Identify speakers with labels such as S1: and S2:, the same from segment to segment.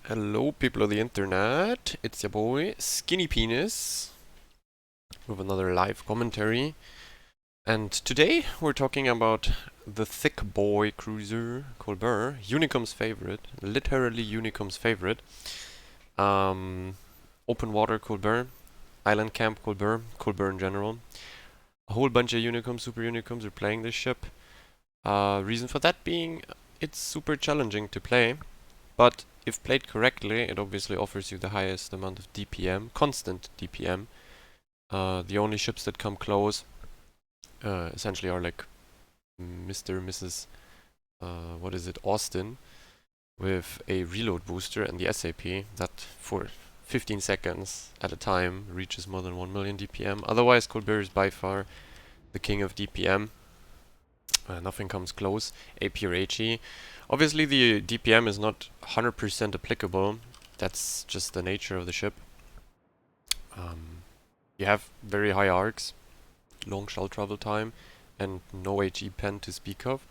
S1: Hello, people of the internet. It's your boy, Skinny Penis, with another live commentary. And today we're talking about the thick boy cruiser Colbert, Unicum's favorite, literally Unicum's favorite. Open water Colbert, island camp Colbert, Colbert in general. A whole bunch of Unicums, super Unicums are playing this ship. Reason for that being, it's super challenging to play. But if played correctly, it obviously offers you the highest amount of DPM, constant DPM. The only ships that come close essentially are like Mr. and Mrs. What is it, Austin, with a reload booster and the SAP that for 15 seconds at a time reaches more than 1 million DPM. Otherwise, Colbert is by far the king of DPM. Nothing comes close. AP or HE. Obviously, the DPM is not 100% applicable. That's just the nature of the ship. You have very high arcs, long shell travel time, and no HE pen to speak of.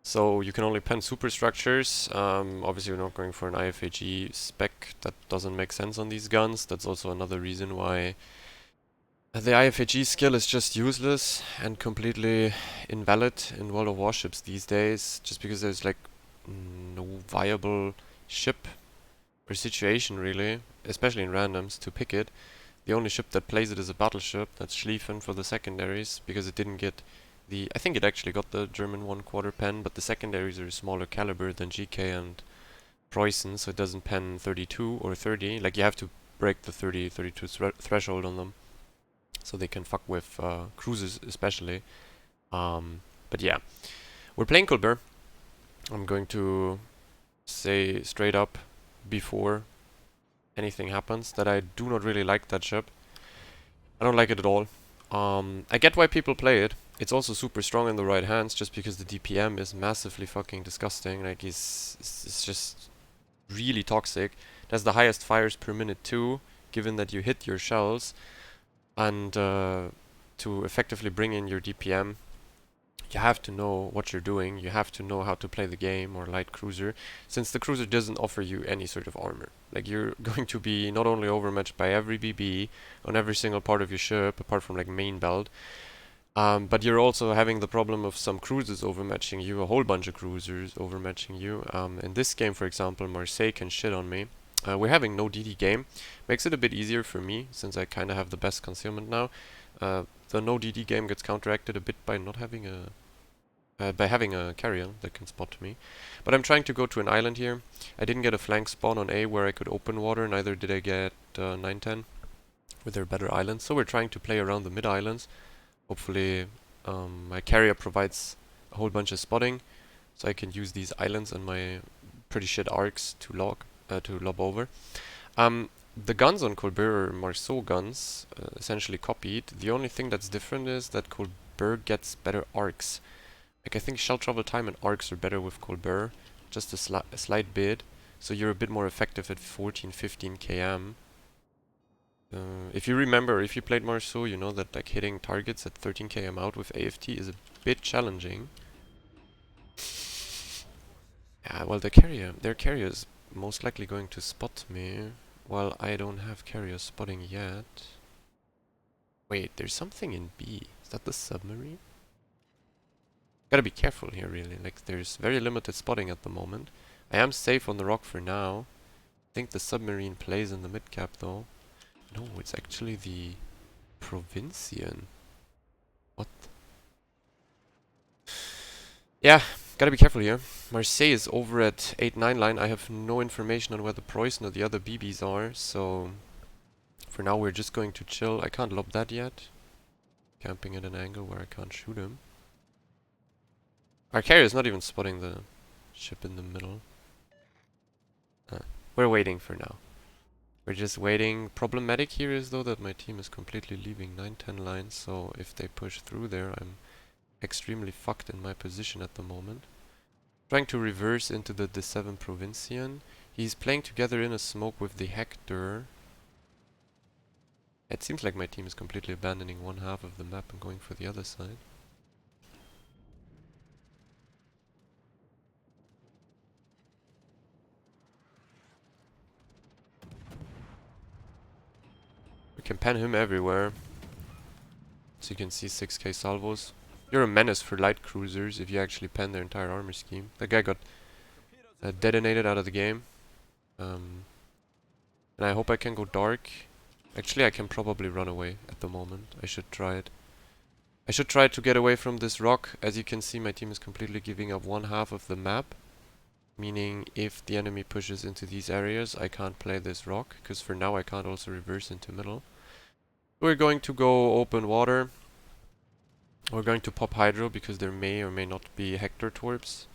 S1: So you can only pen superstructures. Obviously, you're not going for an IFHE spec. That doesn't make sense on these guns. That's also another reason why the IFHE skill is just useless and completely invalid in World of Warships these days, just because there's like no viable ship or situation really, especially in randoms, to pick it. The only ship that plays it is a battleship, that's Schlieffen for the secondaries, because it didn't get I think it actually got the German 1/4 pen, but the secondaries are a smaller caliber than GK and Preußen, so it doesn't pen 32 or 30. Like, you have to break the 30, 32 threshold on them, so they can fuck with cruisers especially. But yeah, we're playing Colbert. I'm going to say straight up before anything happens that I do not really like that ship. I don't like it at all. I get why people play it. It's also super strong in the right hands, just because the DPM is massively fucking disgusting. Like, it's just really toxic. It has the highest fires per minute too, given that you hit your shells. And to effectively bring in your DPM, you have to know what you're doing. You have to know how to play the game, or light cruiser, since the cruiser doesn't offer you any sort of armor. Like, you're going to be not only overmatched by every BB on every single part of your ship, apart from like main belt, but you're also having the problem of some cruisers overmatching you, a whole bunch of cruisers overmatching you. In this game, for example, Marseille can shit on me. We're having no DD game. Makes it a bit easier for me, since I kind of have the best concealment now. The no DD game gets counteracted a bit by not having by having a carrier that can spot me. But I'm trying to go to an island here. I didn't get a flank spawn on A where I could open water, neither did I get 910 with their better islands. So we're trying to play around the mid islands. Hopefully my carrier provides a whole bunch of spotting, so I can use these islands and my pretty shit arcs to lob over. The guns on Colbert are Marceau guns, essentially copied. The only thing that's different is that Colbert gets better arcs. Like, I think shell travel time and arcs are better with Colbert, just a slight bit. So you're a bit more effective at 14, 15 km. If you remember, if you played Marceau, you know that like hitting targets at 13 km out with AFT is a bit challenging. Yeah, well, their carrier is most likely going to spot me, while I don't have carrier spotting yet. Wait, there's something in B. Is that the submarine? Gotta be careful here, really. Like, there's very limited spotting at the moment. I am safe on the rock for now. I think the submarine plays in the mid-cap, though. No, it's actually the Provincian. What? Yeah, gotta be careful here. Marseille is over at 8-9 line. I have no information on where the Preußen or the other BBs are, so for now we're just going to chill. I can't lob that yet. Camping at an angle where I can't shoot him. Our carrier is not even spotting the ship in the middle. We're waiting for now. We're just waiting. Problematic here is though that my team is completely leaving 9-10 lines, so if they push through there, I'm extremely fucked in my position at the moment. Trying to reverse into the D7 Provincian. He's playing together in a smoke with the Hector. It seems like my team is completely abandoning one half of the map and going for the other side. Can pen him everywhere. So you can see 6k salvos. You're a menace for light cruisers if you actually pen their entire armor scheme. That guy got detonated out of the game. And I hope I can go dark. Actually, I can probably run away at the moment. I should try it. I should try to get away from this rock. As you can see, my team is completely giving up one half of the map. Meaning, if the enemy pushes into these areas, I can't play this rock. Because for now, I can't also reverse into middle. We're going to go open water. We're going to pop Hydro because there may or may not be Hector Torps.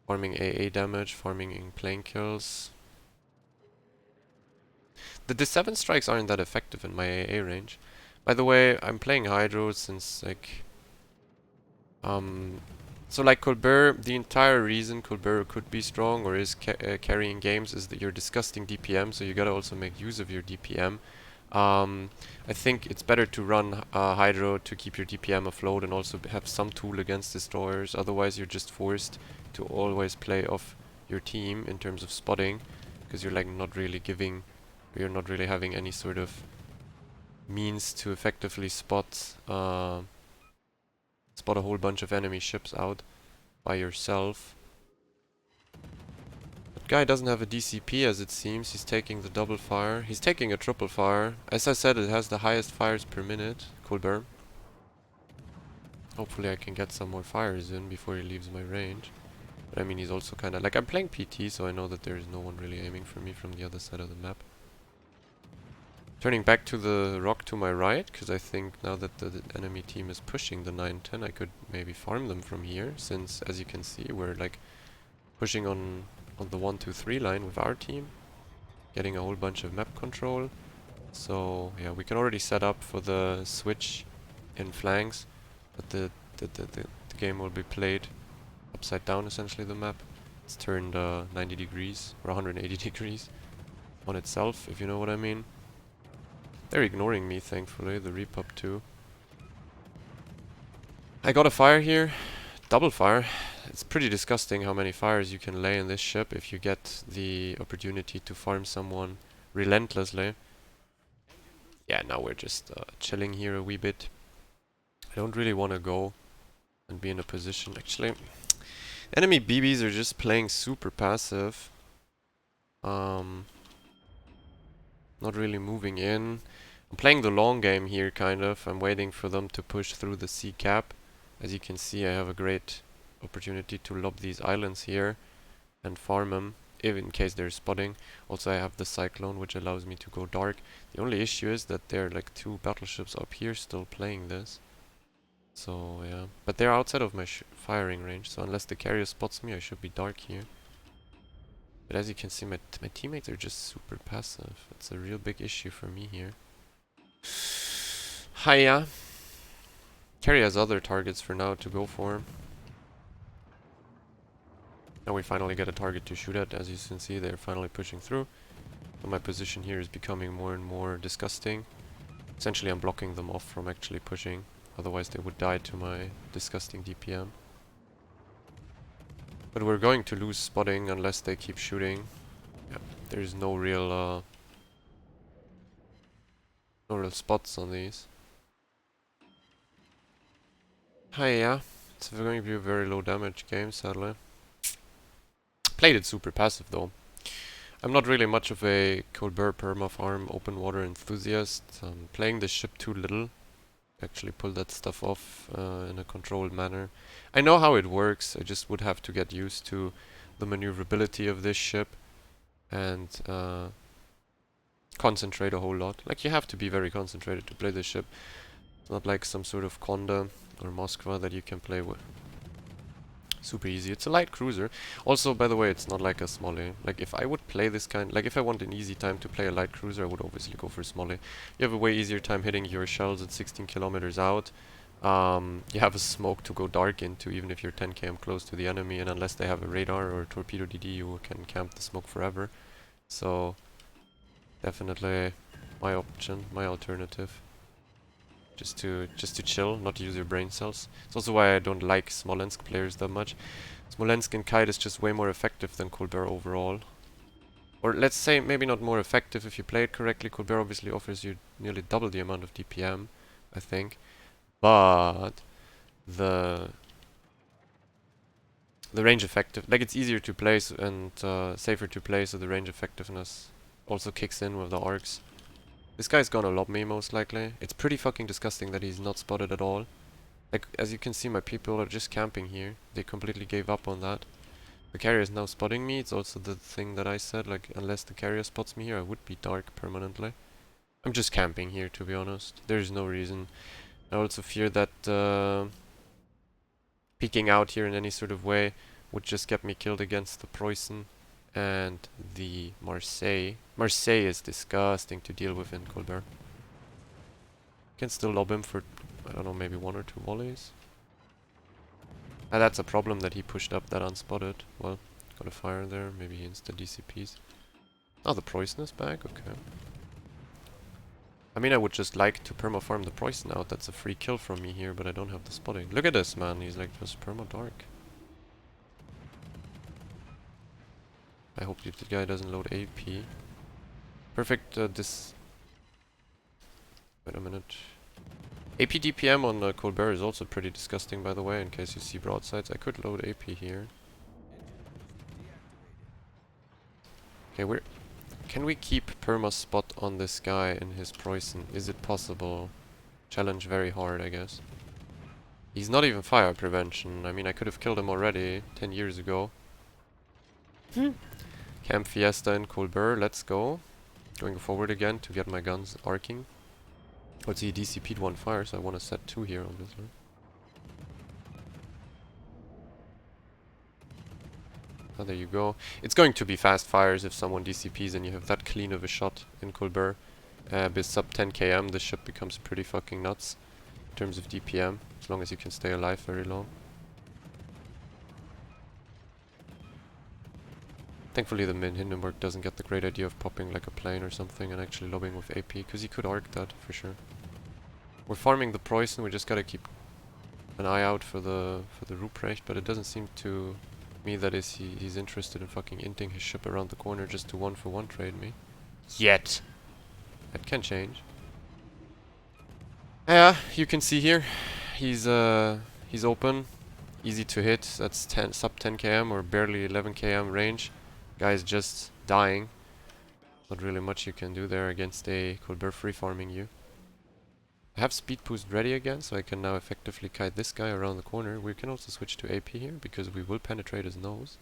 S1: Farming AA damage, farming in plane kills. The D7 strikes aren't that effective in my AA range. By the way, I'm playing Hydro since like... so like Colbert, the entire reason Colbert could be strong or is carrying games is that you're disgusting DPM, so you gotta also make use of your DPM. I think it's better to run Hydro to keep your DPM afloat and also have some tool against destroyers, otherwise you're just forced to always play off your team in terms of spotting, because you're like not really giving, you're not really having any sort of means to effectively spot a whole bunch of enemy ships out by yourself. That guy doesn't have a DCP as it seems. He's taking the double fire. He's taking a triple fire. As I said, it has the highest fires per minute. Colbert. Hopefully I can get some more fires in before he leaves my range. But I mean, he's also kind of like, I'm playing PT, so I know that there is no one really aiming for me from the other side of the map. Turning back to the rock to my right, because I think now that the enemy team is pushing the 9-10, I could maybe farm them from here, since as you can see we're like pushing on the 1-2-3 line with our team, getting a whole bunch of map control. So yeah, we can already set up for the switch in flanks, but the game will be played upside down essentially. The map, it's turned 90 degrees or 180 degrees on itself, if you know what I mean. They're ignoring me, thankfully, the Repup too. I got a fire here. Double fire. It's pretty disgusting how many fires you can lay in this ship if you get the opportunity to farm someone relentlessly. Yeah, now we're just chilling here a wee bit. I don't really want to go and be in a position. Actually, enemy BBs are just playing super passive. Not really moving in. I'm playing the long game here, kind of. I'm waiting for them to push through the sea cap. As you can see, I have a great opportunity to lob these islands here and farm them, if in case they're spotting. Also, I have the Cyclone, which allows me to go dark. The only issue is that there are like 2 battleships up here still playing this. So, yeah. But they're outside of my firing range, so unless the carrier spots me, I should be dark here. But as you can see, my teammates are just super passive. It's a real big issue for me here. Hiya. Carry has other targets for now to go for. Now we finally get a target to shoot at. As you can see, they're finally pushing through. So my position here is becoming more and more disgusting. Essentially, I'm blocking them off from actually pushing. Otherwise, they would die to my disgusting DPM. But we're going to lose spotting unless they keep shooting. Yeah, there's no real spots on these. Hiya. It's going to be a very low damage game, sadly. Played it super passive though. I'm not really much of a Colbert perma farm open water enthusiast. Playing the ship too little. Actually pull that stuff off in a controlled manner. I know how it works, I just would have to get used to the maneuverability of this ship and concentrate a whole lot. Like, you have to be very concentrated to play this ship. It's not like some sort of Conda or Moskva that you can play with super easy. It's a light cruiser. Also, by the way, it's not like a Smolly. Like, if I would play this kind, like if I want an easy time to play a light cruiser, I would obviously go for Smolly. You have a way easier time hitting your shells at 16 kilometers out. You have a smoke to go dark into, even if you're 10 km close to the enemy, and unless they have a radar or a torpedo DD, you can camp the smoke forever. So, definitely my option, my alternative. Just to chill, not use your brain cells. It's also why I don't like Smolensk players that much. Smolensk and Kite is just way more effective than Colbert overall. Or let's say maybe not more effective if you play it correctly. Colbert obviously offers you nearly double the amount of DPM, I think. But the range effective, like it's easier to place and safer to play, so the range effectiveness also kicks in with the arcs. This guy's gonna lob me most likely. It's pretty fucking disgusting that he's not spotted at all. Like, as you can see, my people are just camping here. They completely gave up on that. The carrier is now spotting me. It's also the thing that I said, like, unless the carrier spots me here, I would be dark permanently. I'm just camping here, to be honest. There's no reason. I also fear that peeking out here in any sort of way would just get me killed against the Preußen and the Marseille. Marseille is disgusting to deal with in Colbert. Can still lob him for, I don't know, maybe 1 or 2 volleys. And that's a problem that he pushed up that unspotted. Well, got a fire there, maybe he insta-DCPs. Oh, the Preußen is back, okay. I mean, I would just like to perma-farm the Preußen out. That's a free kill from me here, but I don't have the spotting. Look at this, man. He's like just perma-dark. I hope the guy doesn't load AP. Perfect, this... Wait a minute. AP DPM on Colbert is also pretty disgusting, by the way, in case you see broadsides. I could load AP here. Okay, can we keep perma spot on this guy in his Preußen? Is it possible? Challenge very hard, I guess. He's not even fire prevention. I mean, I could have killed him already 10 years ago. Camp Fiesta in Colbert, let's go. Going forward again to get my guns arcing. Let's see, he DCP'd 1 fire, so I want to set 2 here, obviously. Oh, there you go. It's going to be fast fires if someone DCPs and you have that clean of a shot in Colbert. With sub 10 km, this ship becomes pretty fucking nuts in terms of DPM, as long as you can stay alive very long. Thankfully the Hindenburg doesn't get the great idea of popping like a plane or something and actually lobbing with AP, because he could arc that for sure. We're farming the Preußen, we just gotta keep an eye out for the Ruprecht, but it doesn't seem to me that he's interested in fucking inting his ship around the corner just to 1-for-1 trade me. Yet! That can change. Yeah, you can see here, he's open, easy to hit, that's sub 10 km or barely 11 km range. Guy's just dying. Not really much you can do there against a Colbert free farming you. I have speed boost ready again, so I can now effectively kite this guy around the corner. We can also switch to AP here, because we will penetrate his nose.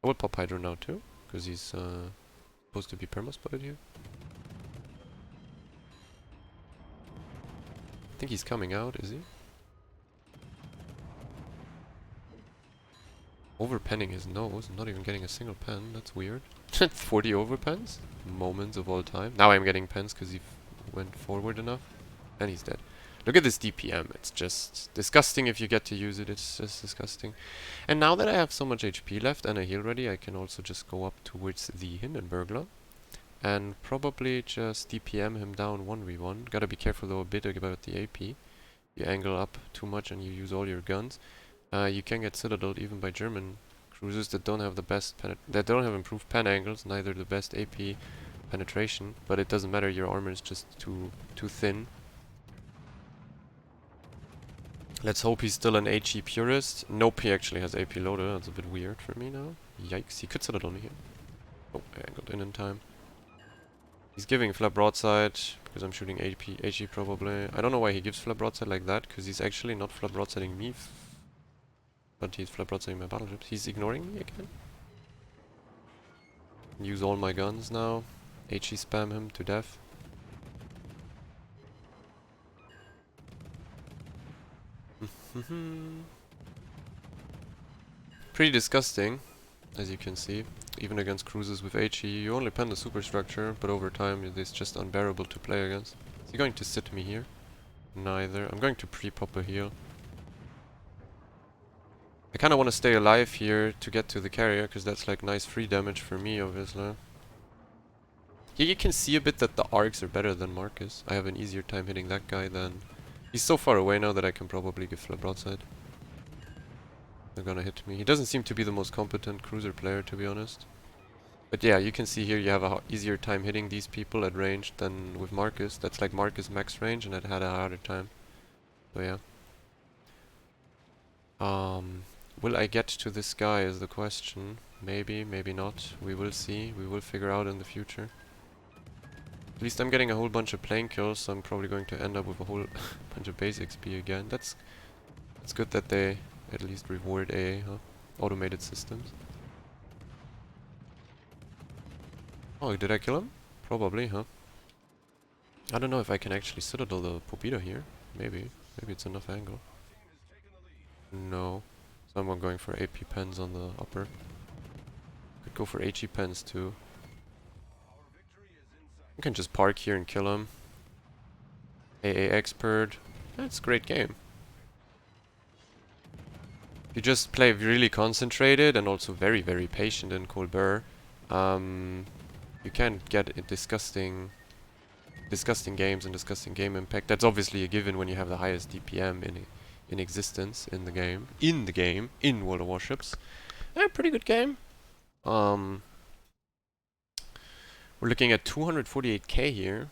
S1: I will pop Hydro now too, because he's supposed to be perma-spotted here. I think he's coming out, is he? Overpenning his nose, I'm not even getting a single pen, that's weird. 40 overpens? Moments of all time. Now I'm getting pens because he went forward enough. And he's dead. Look at this DPM, it's just disgusting if you get to use it, it's just disgusting. And now that I have so much HP left and a heal ready, I can also just go up towards the Hindenburgler. And probably just DPM him down 1v1. Gotta be careful though a bit about the AP. You angle up too much and you use all your guns. You can get citadeled even by German cruisers that don't have the best that don't have improved pen angles, neither the best AP penetration, but it doesn't matter, your armor is just too thin. Let's hope he's still an HE purist. Nope, he actually has AP loader, that's a bit weird for me now. Yikes, he could citadel me here. Oh, I angled in time. He's giving flap broadside, because I'm shooting HE probably. I don't know why he gives flap broadside like that, because he's actually not flap broadsiding me. But he's flap broadsiding my battleships. He's ignoring me again. Use all my guns now. HE spam him to death. Pretty disgusting, as you can see. Even against cruisers with HE, you only pen the superstructure, but over time it is just unbearable to play against. Is he going to sit me here? Neither. I'm going to pre-pop a heal. I kind of want to stay alive here to get to the carrier, because that's like nice free damage for me, obviously. Here you can see a bit that the arcs are better than Marcus. I have an easier time hitting that guy than... He's so far away now that I can probably give flap broadside. They're gonna hit me. He doesn't seem to be the most competent cruiser player, to be honest. But yeah, you can see here you have a easier time hitting these people at range than with Marcus. That's like Marcus max range, and it had a harder time. So yeah. Will I get to this guy is the question. Maybe, maybe not. We will see. We will figure out in the future. At least I'm getting a whole bunch of plane kills, so I'm probably going to end up with a whole bunch of base XP again. That's good that they at least reward huh? Automated systems. Oh, did I kill him? Probably, huh? I don't know if I can actually citadel the Pobeda here. Maybe. Maybe it's enough angle. No. Someone going for AP pens on the upper. Could go for HE pens too. You can just park here and kill him. AA expert. That's a great game. If you just play really concentrated and also very, very patient in Colbert, you can get disgusting games and disgusting game impact. That's obviously a given when you have the highest DPM in existence in the game. In World of Warships. Pretty good game. We're looking at 248k here.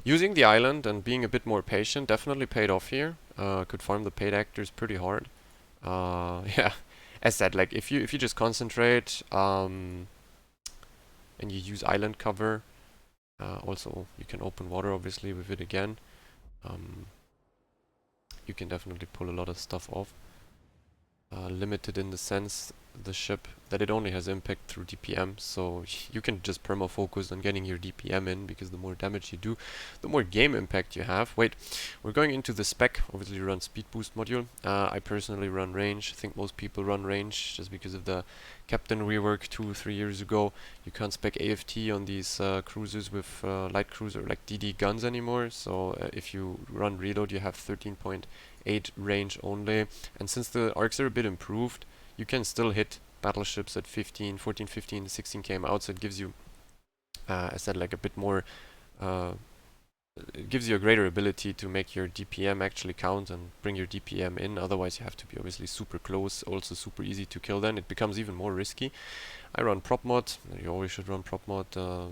S1: Using the island and being a bit more patient definitely paid off here. Could farm the paid actors pretty hard. Yeah, as said, like if you just concentrate and you use island cover, also you can open water obviously with it again. You can definitely pull a lot of stuff off. Limited in the sense the ship that it only has impact through DPM, so you can just perma focus on getting your DPM in, because the more damage you do, the more game impact you have. Wait, we're going into the spec. Obviously you run speed boost module. I personally run range. I think most people run range just because of the captain rework 2-3 years ago. You can't spec AFT on these cruisers with light cruiser like DD guns anymore, so if you run reload you have 13.8 range only, and since the arcs are a bit improved, you can still hit battleships at 14, 15, 16 km out, so it gives you, I said, like a bit more, it gives you a greater ability to make your DPM actually count and bring your DPM in. Otherwise you have to be obviously super close, also super easy to kill, then it becomes even more risky. I run prop mod. You always should run prop mod.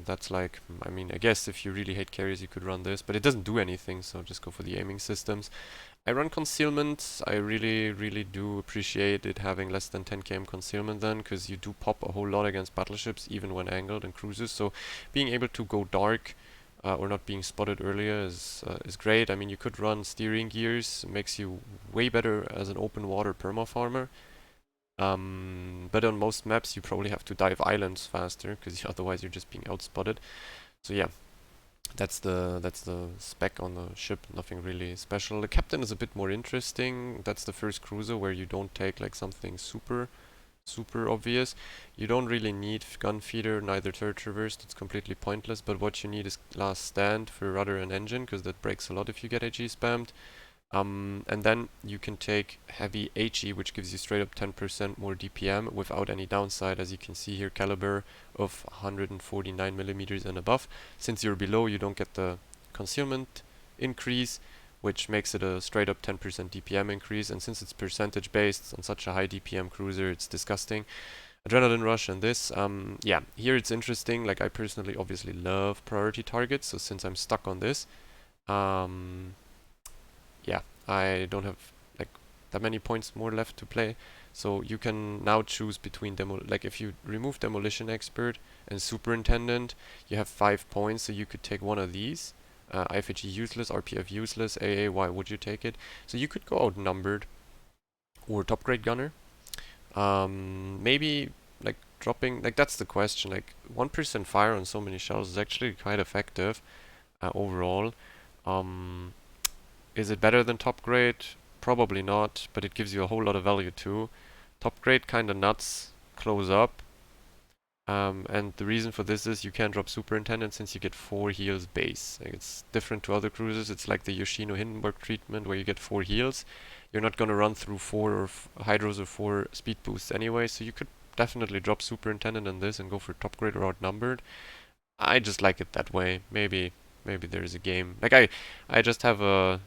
S1: That's like, I mean, I guess if you really hate carriers you could run this, but it doesn't do anything, so just go for the aiming systems. I run concealment. I really do appreciate it having less than 10 km concealment then, because you do pop a whole lot against battleships even when angled and cruisers, so being able to go dark or not being spotted earlier is great. I mean, you could run steering gears, makes you way better as an open water perma farmer. But on most maps you probably have to dive islands faster, because otherwise you're just being outspotted. So yeah, that's the spec on the ship. Nothing really special. The captain is a bit more interesting. That's the first cruiser where you don't take like something super obvious. You don't really need gun feeder, neither turret traverse. It's completely pointless. But what you need is last stand for rudder and engine, because that breaks a lot if you get AG spammed. And then you can take heavy HE, which gives you straight up 10% more DPM without any downside. As you can see here, caliber of 149 millimeters and above. Since you're below, you don't get the concealment increase, which makes it a straight up 10% DPM increase. And since it's percentage based on such a high DPM cruiser, it's disgusting. Adrenaline rush and this, yeah, here it's interesting. Like, I personally obviously love priority targets, so since I'm stuck on this, yeah, I don't have like that many points more left to play. So you can now choose between like if you remove demolition expert and superintendent, you have 5 points, so you could take one of these. IFG useless, RPF useless, AA, why would you take it? So you could go outnumbered or top grade gunner. Maybe like dropping, like that's the question, like 1% fire on so many shells is actually quite effective overall. Is it better than top grade? Probably not, but it gives you a whole lot of value too. Top grade kinda nuts, close up. And the reason for this is you can't drop superintendent since you get 4 heals base. Like, it's different to other cruisers. It's like the Yoshino Hindenburg treatment where you get 4 heals. You're not gonna run through 4 or hydros or 4 speed boosts anyway, so you could definitely drop superintendent on this and go for top grade or outnumbered. I just like it that way. Maybe there's a game. Like I just have a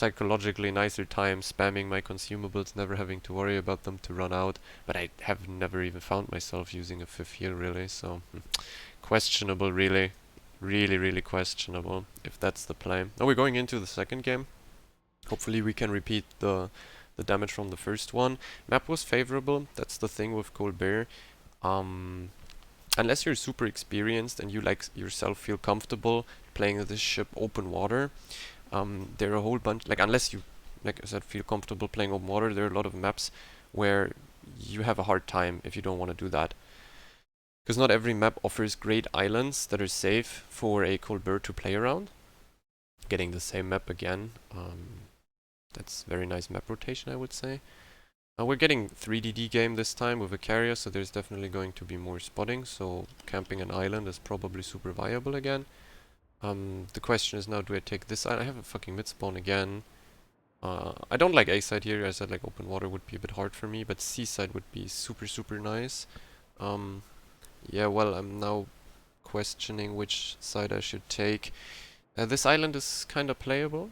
S1: psychologically nicer time spamming my consumables, never having to worry about them to run out. But I have never even found myself using a 5th heal really, so questionable really. Really, really questionable if that's the play. Now we're going into the second game. Hopefully we can repeat the damage from the first one. Map was favorable, that's the thing with Colbert. Unless you're super experienced and you like yourself feel comfortable playing this ship open water, there are a whole bunch, like unless you, like I said, feel comfortable playing open water, there are a lot of maps where you have a hard time if you don't want to do that. Because not every map offers great islands that are safe for a Colbert to play around. Getting the same map again, that's very nice map rotation, I would say. We're getting 3DD game this time with a carrier, so there's definitely going to be more spotting, so camping an island is probably super viable again. The question is now, do I take this island? I have a fucking mid-spawn again. I don't like A-side here, I said like open water would be a bit hard for me, but C-side would be super, super nice. Yeah, well, I'm now questioning which side I should take. This island is kind of playable.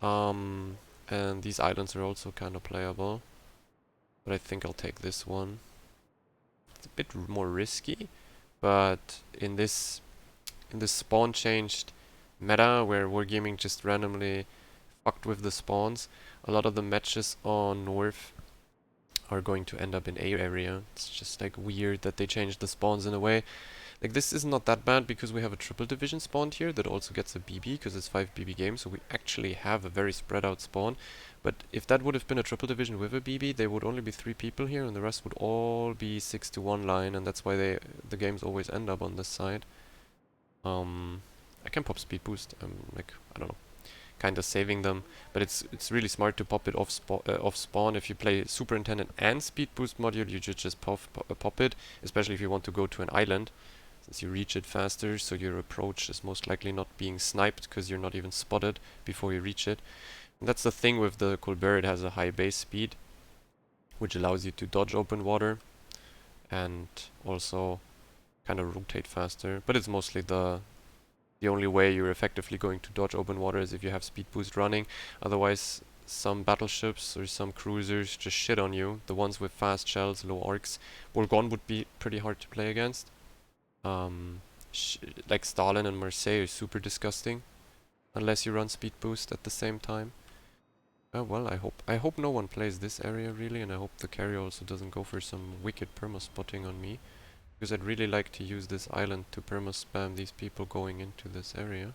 S1: And these islands are also kind of playable. But I think I'll take this one. It's a bit more risky, but in this spawn changed meta where wargaming just randomly fucked with the spawns, a lot of the matches on North are going to end up in A area. It's just like weird that they changed the spawns in a way. Like this is not that bad because we have a triple division spawned here that also gets a BB because it's 5 BB games, so we actually have a very spread out spawn. But if that would have been a triple division with a BB, there would only be 3 people here and the rest would all be 6-1 line, and that's why the games always end up on this side. I can pop speed boost. I'm like, I don't know, kind of saving them, but it's really smart to pop it off spawn. If you play superintendent and speed boost module, you just pop it, especially if you want to go to an island, since you reach it faster, so your approach is most likely not being sniped because you're not even spotted before you reach it. And that's the thing with the Colbert, it has a high base speed, which allows you to dodge open water and also kind of rotate faster, but it's mostly the only way you're effectively going to dodge open water is if you have speed boost running. Otherwise, some battleships or some cruisers just shit on you. The ones with fast shells, low arcs. Bourgogne would be pretty hard to play against. Like Stalin and Marseille are super disgusting unless you run speed boost at the same time. Well, I hope no one plays this area really, and I hope the carrier also doesn't go for some wicked perma spotting on me. Because I'd really like to use this island to perma-spam these people going into this area.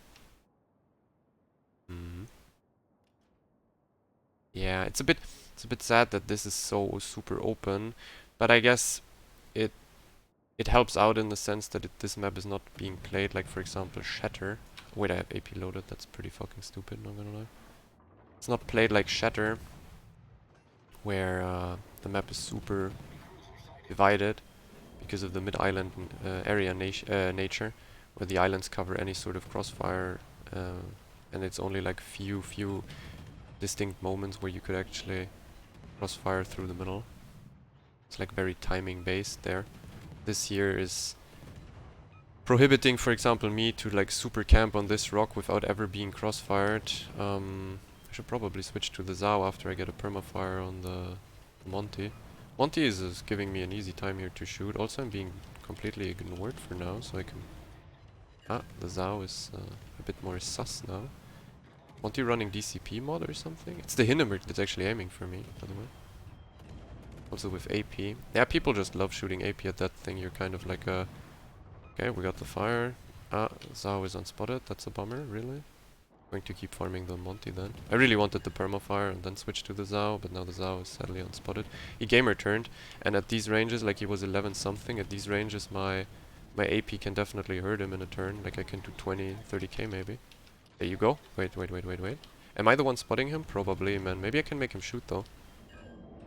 S1: Yeah, it's a bit sad that this is so super open, but I guess it helps out in the sense that this map is not being played like, for example, Shatter. Wait, I have AP loaded. That's pretty fucking stupid, not gonna lie. It's not played like Shatter, where the map is super divided because of the mid-island area nature, where the islands cover any sort of crossfire, and it's only like few distinct moments where you could actually crossfire through the middle. It's like very timing based there. This here is prohibiting, for example, me to like super camp on this rock without ever being crossfired. I should probably switch to the Zao after I get a permafire on the Monty. Monty is giving me an easy time here to shoot. Also, I'm being completely ignored for now, so I can... Ah, the Zao is a bit more sus now. Monty running DCP mod or something? It's the Hindenburg that's actually aiming for me, by the way. Also with AP. Yeah, people just love shooting AP at that thing. You're kind of like a... Okay, we got the fire. Ah, Zao is unspotted. That's a bummer, really. Going to keep farming the Monty then. I really wanted the permafire and then switch to the Zao, but now the Zao is sadly unspotted. He gamer turned, and at these ranges, like he was 11 something, at these ranges my AP can definitely hurt him in a turn. Like I can do 20, 30k maybe. There you go. Wait. Am I the one spotting him? Probably, man. Maybe I can make him shoot though.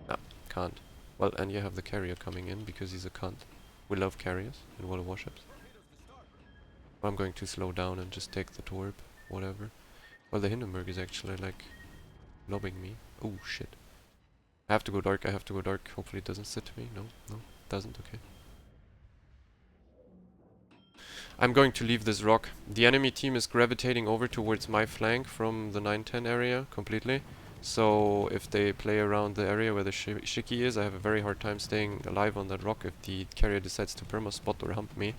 S1: Ah, can't. Well, and you have the carrier coming in because he's a cunt. We love carriers in World of Warships. I'm going to slow down and just take the Torb, whatever. Well, the Hindenburg is actually, like, lobbing me. Oh, shit. I have to go dark, Hopefully it doesn't sit me. No, it doesn't, okay. I'm going to leave this rock. The enemy team is gravitating over towards my flank from the 910 area completely. So if they play around the area where the Shiki is, I have a very hard time staying alive on that rock if the carrier decides to perma spot or hump me.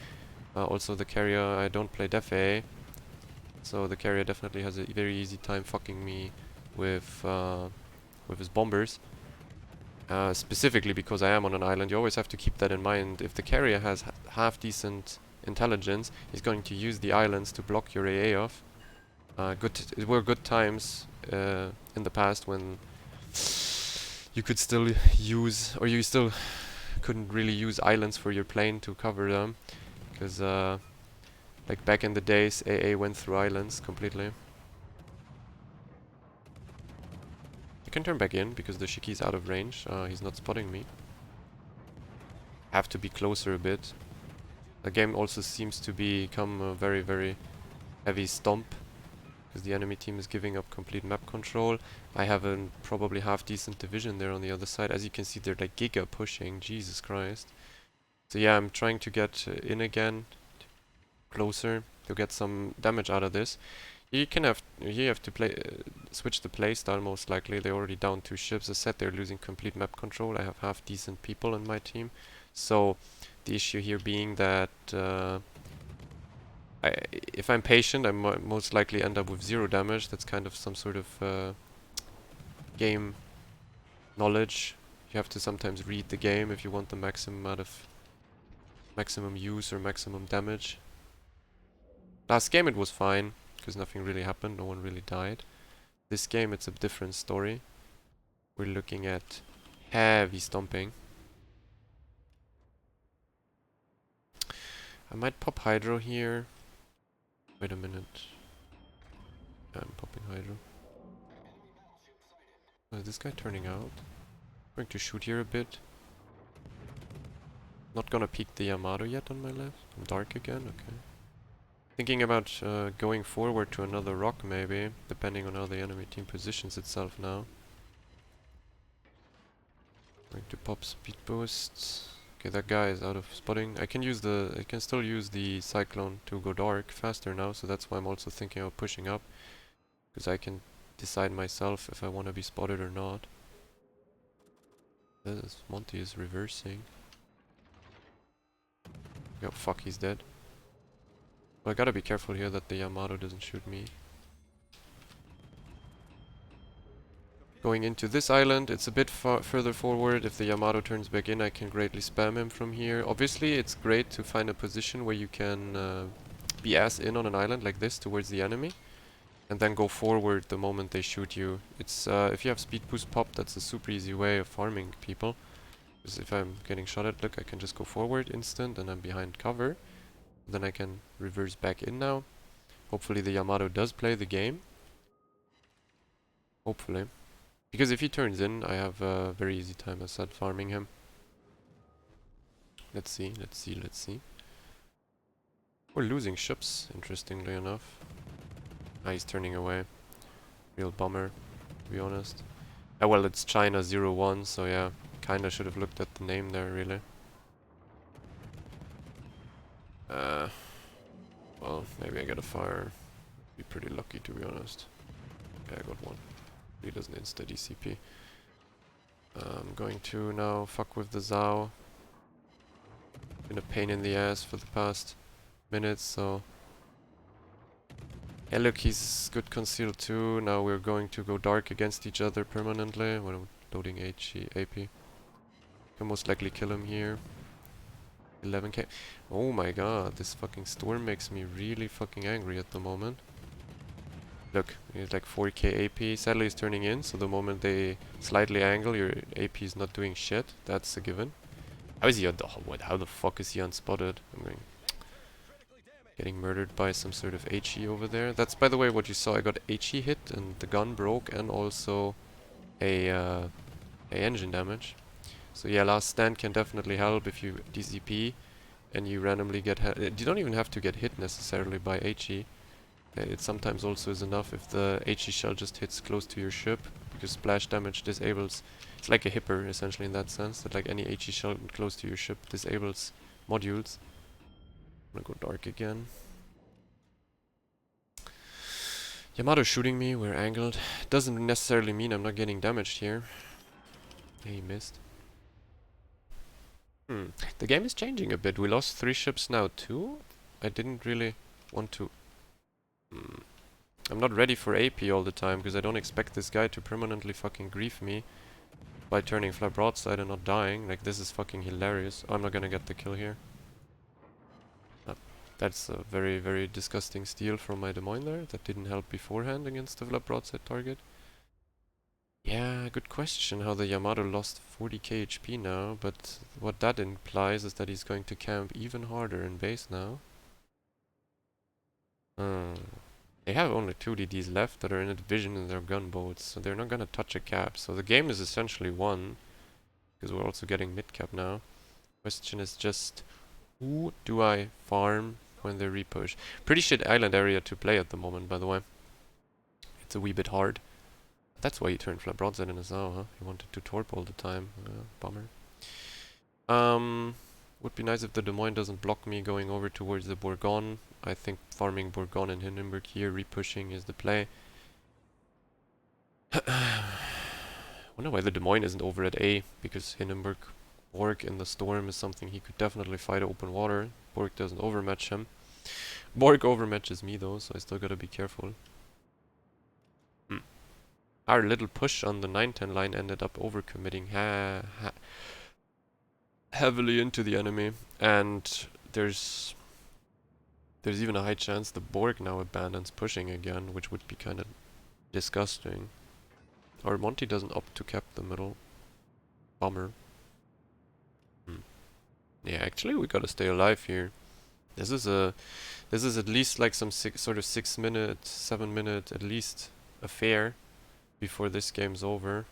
S1: Also the carrier, I don't play def A, so the carrier definitely has a very easy time fucking me with his bombers. Specifically because I am on an island, you always have to keep that in mind. If the carrier has half decent intelligence, he's going to use the islands to block your AA off. It were good times in the past when you could still use, or you still couldn't really use islands for your plane to cover them, because like back in the days, AA went through islands completely. I can turn back in because the Shiki's out of range. He's not spotting me. Have to be closer a bit. The game also seems to become a very, very heavy stomp because the enemy team is giving up complete map control. I have a probably half decent division there on the other side. As you can see, they're like giga pushing. Jesus Christ. So yeah, I'm trying to get in again, closer, to get some damage out of this. You have to play switch the playstyle most likely. They're already down 2 ships. As I said, they're losing complete map control. I have half decent people on my team. So the issue here being that if I'm patient, I most likely end up with 0 damage. That's kind of some sort of game knowledge. You have to sometimes read the game if you want the maximum amount of maximum use or maximum damage. Last game it was fine, because nothing really happened, no one really died. This game it's a different story. We're looking at heavy stomping. I might pop Hydro here. Wait a minute. I'm popping Hydro. Is this guy turning out? Going to shoot here a bit. Not gonna peek the Yamato yet on my left. I'm dark again, okay. Thinking about going forward to another rock maybe, depending on how the enemy team positions itself now. Going to pop speed boosts. Okay, that guy is out of spotting. I can still use the Cyclone to go dark faster now, so that's why I'm also thinking of pushing up. Because I can decide myself if I want to be spotted or not. Monty is reversing. Oh fuck, he's dead. Well, I gotta be careful here that the Yamato doesn't shoot me. Going into this island, it's a bit further forward. If the Yamato turns back in, I can greatly spam him from here. Obviously, it's great to find a position where you can be ass in on an island like this towards the enemy. And then go forward the moment they shoot you. It's if you have speed boost pop, that's a super easy way of farming people. Because if I'm getting shot at, look, I can just go forward instant and I'm behind cover. Then I can reverse back in now. Hopefully the Yamato does play the game. Hopefully. Because if he turns in, I have a very easy time, as said, farming him. Let's see, let's see, let's see. We're losing ships, interestingly enough. Ah, he's turning away. Real bummer, to be honest. Ah, well, it's China 01, so yeah. Kinda should have looked at the name there, really. Well, maybe I get a fire. Be pretty lucky, to be honest. Okay, I got one. He doesn't insta DCP. I'm going to now fuck with the Zhao. Been a pain in the ass for the past minutes, so... Yeah, look, he's good concealed too. Now we're going to go dark against each other permanently. When I'm loading HE AP. Can most likely kill him here. 11k. Oh my god, this fucking storm makes me really fucking angry at the moment. Look, he's like 4k AP. Sadly he's turning in, so the moment they slightly angle, your AP is not doing shit. That's a given. How is he how the fuck is he unspotted? I'm going... Getting murdered by some sort of HE over there. That's, by the way, what you saw. I got HE hit and the gun broke and also a engine damage. So yeah, last stand can definitely help if you DCP and you randomly get hit. You don't even have to get hit necessarily by HE. It sometimes also is enough if the HE shell just hits close to your ship, because splash damage disables... It's like a hipper, essentially, in that sense, that like any HE shell close to your ship disables modules. I'm gonna go dark again. Yamato's shooting me, we're angled. Doesn't necessarily mean I'm not getting damaged here. Yeah, he missed. The game is changing a bit. We lost 3 ships now too. I didn't really want to... I'm not ready for AP all the time, because I don't expect this guy to permanently fucking grief me by turning flat broadside and not dying. Like, this is fucking hilarious. Oh, I'm not gonna get the kill here. That's a very, very disgusting steal from my Des Moines there. That didn't help beforehand against the flat broadside target. Yeah, good question how the Yamato lost 40k HP now, but what that implies is that he's going to camp even harder in base now. They have only 2 DDs left that are in a division in their gunboats, so they're not gonna touch a cap. So the game is essentially won, because we're also getting mid-cap now. Question is just, who do I farm when they repush? Pretty shit island area to play at the moment, by the way. It's a wee bit hard. That's why he turned flat broadside in his now, huh? He wanted to torp all the time. Bummer. Would be nice if the Des Moines doesn't block me going over towards the Bourgogne. I think farming Bourgogne and Hindenburg here, repushing is the play. Wonder why the Des Moines isn't over at A, because Hindenburg Borg in the storm is something he could definitely fight open water. Borg doesn't overmatch him. Borg overmatches me though, so I still gotta be careful. Our little push on the 9-10 line ended up overcommitting heavily into the enemy, and there's even a high chance the Borg now abandons pushing again, which would be kind of disgusting. Or Monty doesn't opt to cap the middle. Bummer. Yeah, actually we gotta stay alive here. This is at least like some 6 minute, 7 minute at least affair before this game's over.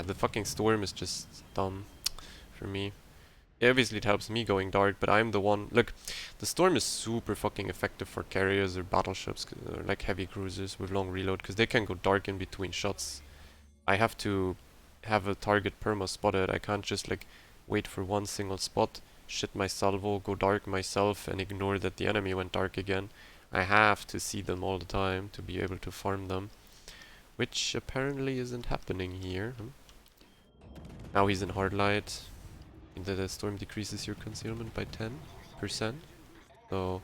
S1: The fucking storm is just dumb for me. Yeah, obviously it helps me going dark, but I'm the one... Look, the storm is super fucking effective for carriers or battleships, or like heavy cruisers with long reload, because they can go dark in between shots. I have to have a target perma spotted. I can't just like wait for one single spot, shit my salvo, go dark myself, and ignore that the enemy went dark again. I have to see them all the time to be able to farm them, which apparently isn't happening here. Now he's in hard light. The storm decreases your concealment by 10%. So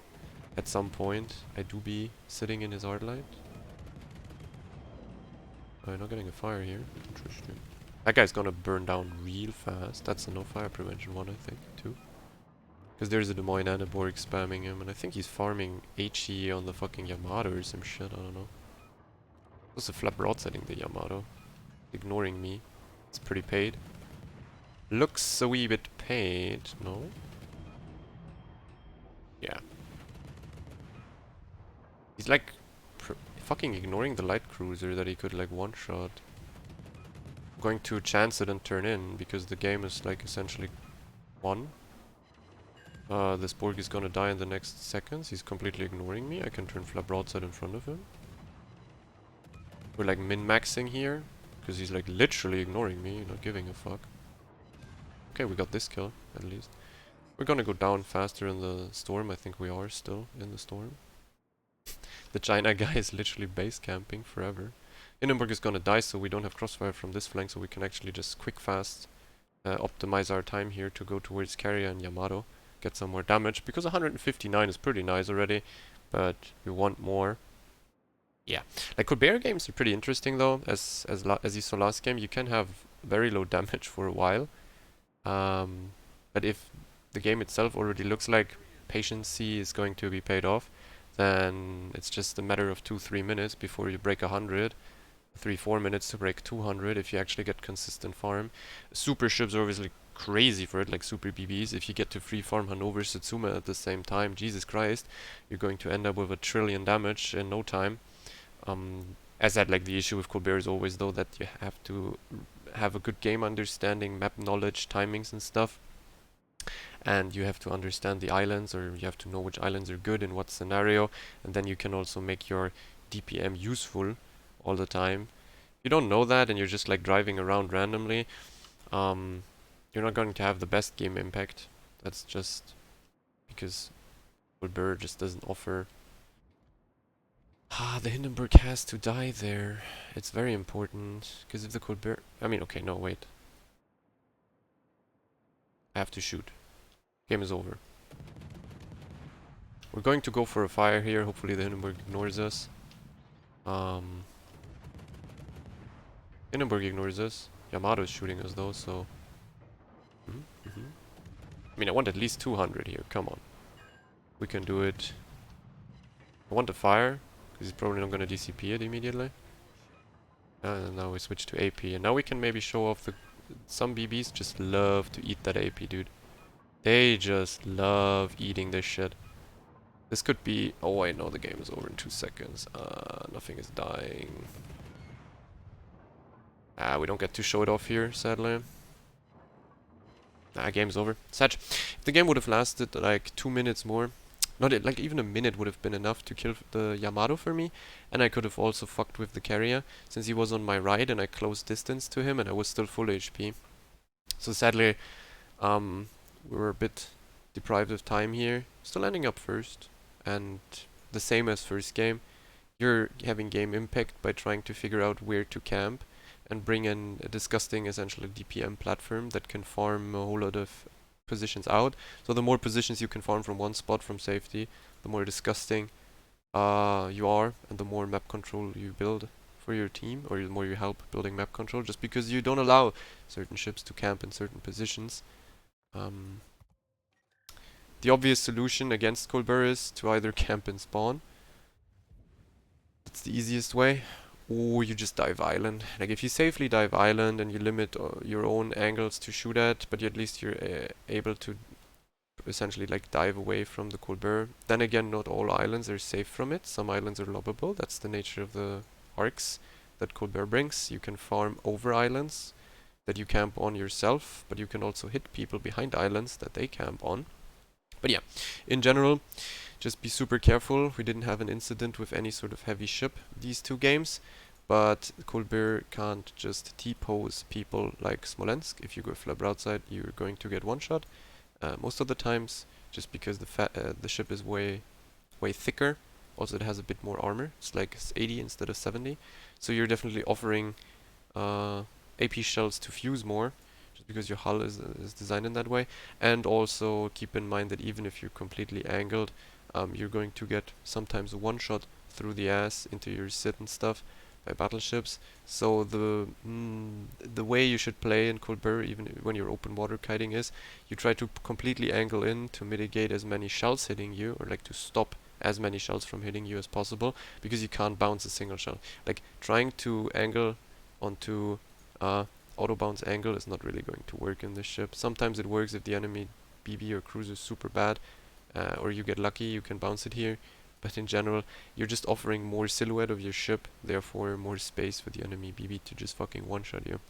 S1: at some point I do be sitting in his hard light. Oh, I'm not getting a fire here. Interesting. That guy's gonna burn down real fast. That's a no fire prevention one, I think, too. Because there's a Des Moines and a Borg spamming him, and I think he's farming HE on the fucking Yamato or some shit, I don't know. What's a flat broadsiding the Yamato? Ignoring me. It's pretty paid. Looks a wee bit paid, no? Yeah. He's like fucking ignoring the light cruiser that he could like one-shot. Going to chance it and turn in because the game is like essentially won. This Borg is gonna die in the next seconds. He's completely ignoring me. I can turn flat broadside in front of him. We're like min-maxing here because he's like literally ignoring me, not giving a fuck. Okay, we got this kill, at least. We're gonna go down faster in the storm. I think we are still in the storm. The China guy is literally base camping forever. Hindenburg is gonna die, so we don't have crossfire from this flank, so we can actually just quick fast optimize our time here to go towards Carrier and Yamato. Get some more damage, because 159 is pretty nice already, but we want more. Yeah, like Colbert games are pretty interesting though, as you saw last game. You can have very low damage for a while. But if the game itself already looks like patience is going to be paid off, then it's just a matter of 2-3 minutes before you break 100. 3-4 minutes to break 200 if you actually get consistent farm. Super ships are obviously crazy for it, like super BBs. If you get to free farm Hanover Satsuma at the same time, Jesus Christ, you're going to end up with 1 trillion damage in no time. As that, like, the issue with Colbert is always though that you have to have a good game understanding, map knowledge, timings and stuff. And you have to understand the islands, or you have to know which islands are good in what scenario, and then you can also make your DPM useful all the time. If you don't know that and you're just like driving around randomly, you're you're not going to have the best game impact. That's just because Colbert just doesn't offer. Ah, the Hindenburg has to die there. It's very important, because if the Colbert... I mean, okay, no, wait. I have to shoot. Game is over. We're going to go for a fire here. Hopefully the Hindenburg ignores us. Hindenburg ignores us. Yamato is shooting us though, so... I mean, I want at least 200 here. Come on. We can do it. I want the fire, because he's probably not going to DCP it immediately. And now we switch to AP. And now we can maybe show off the... Some BBs just love to eat that AP, dude. They just love eating this shit. This could be... Oh, I know the game is over in 2 seconds. Nothing is dying. We don't get to show it off here, sadly. Game's over. Sad. If the game would have lasted like 2 minutes more, not like even a minute would have been enough to kill the Yamato for me, and I could have also fucked with the carrier, since he was on my right and I close distance to him and I was still full HP. So sadly, we were a bit deprived of time here. Still ending up first, and the same as first game, you're having game impact by trying to figure out where to camp and bring in a disgusting, essentially DPM platform that can farm a whole lot of positions out. So the more positions you can farm from one spot from safety, the more disgusting you are, and the more map control you build for your team, or the more you help building map control, just because you don't allow certain ships to camp in certain positions. The obvious solution against Colbert is to either camp and spawn. That's the easiest way. Or you just dive island. Like if you safely dive island and you limit your own angles to shoot at, but at least you're able to essentially like dive away from the Colbert. Then again, not all islands are safe from it. Some islands are lobbable. That's the nature of the arcs that Colbert brings. You can farm over islands that you camp on yourself, but you can also hit people behind islands that they camp on. But yeah, in general, just be super careful. We didn't have an incident with any sort of heavy ship these 2 games, but Colbert can't just T-pose people like Smolensk. If you go flap outside, you're going to get one shot. Most of the times, just because the ship is way thicker. Also, it has a bit more armor. It's like 80 instead of 70. So you're definitely offering AP shells to fuse more, just because your hull is designed in that way. And also keep in mind that even if you're completely angled, you're going to get sometimes a one shot through the ass into your sit and stuff by battleships. So the way you should play in Colbert, even when you're open water kiting, is you try to completely angle in to mitigate as many shells hitting you, or like to stop as many shells from hitting you as possible, because you can't bounce a single shell. Like trying to angle onto auto bounce angle is not really going to work in this ship. Sometimes it works if the enemy BB or cruiser is super bad, or you get lucky, you can bounce it here. But in general, you're just offering more silhouette of your ship, therefore more space for the enemy BB to just fucking one-shot you.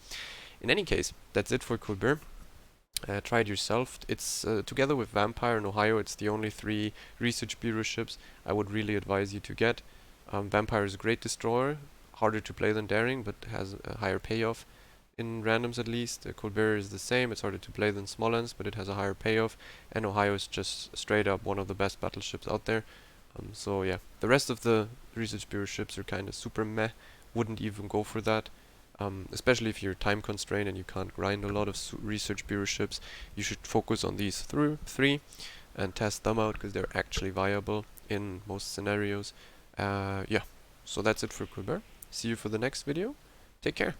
S1: In any case, that's it for Colbert. Try it yourself. It's together with Vampire and Ohio, it's the only 3 research bureau ships I would really advise you to get. Vampire is a great destroyer, harder to play than Daring, but has a higher payoff in randoms at least. Colbert is the same, it's harder to play than Smolensk, but it has a higher payoff, and Ohio is just straight up one of the best battleships out there. So yeah, the rest of the research bureau ships are kind of super meh, wouldn't even go for that. Especially if you're time constrained and you can't grind a lot of research bureau ships, you should focus on these 3 and test them out, because they're actually viable in most scenarios. Yeah, so that's it for Colbert. See you for the next video. Take care.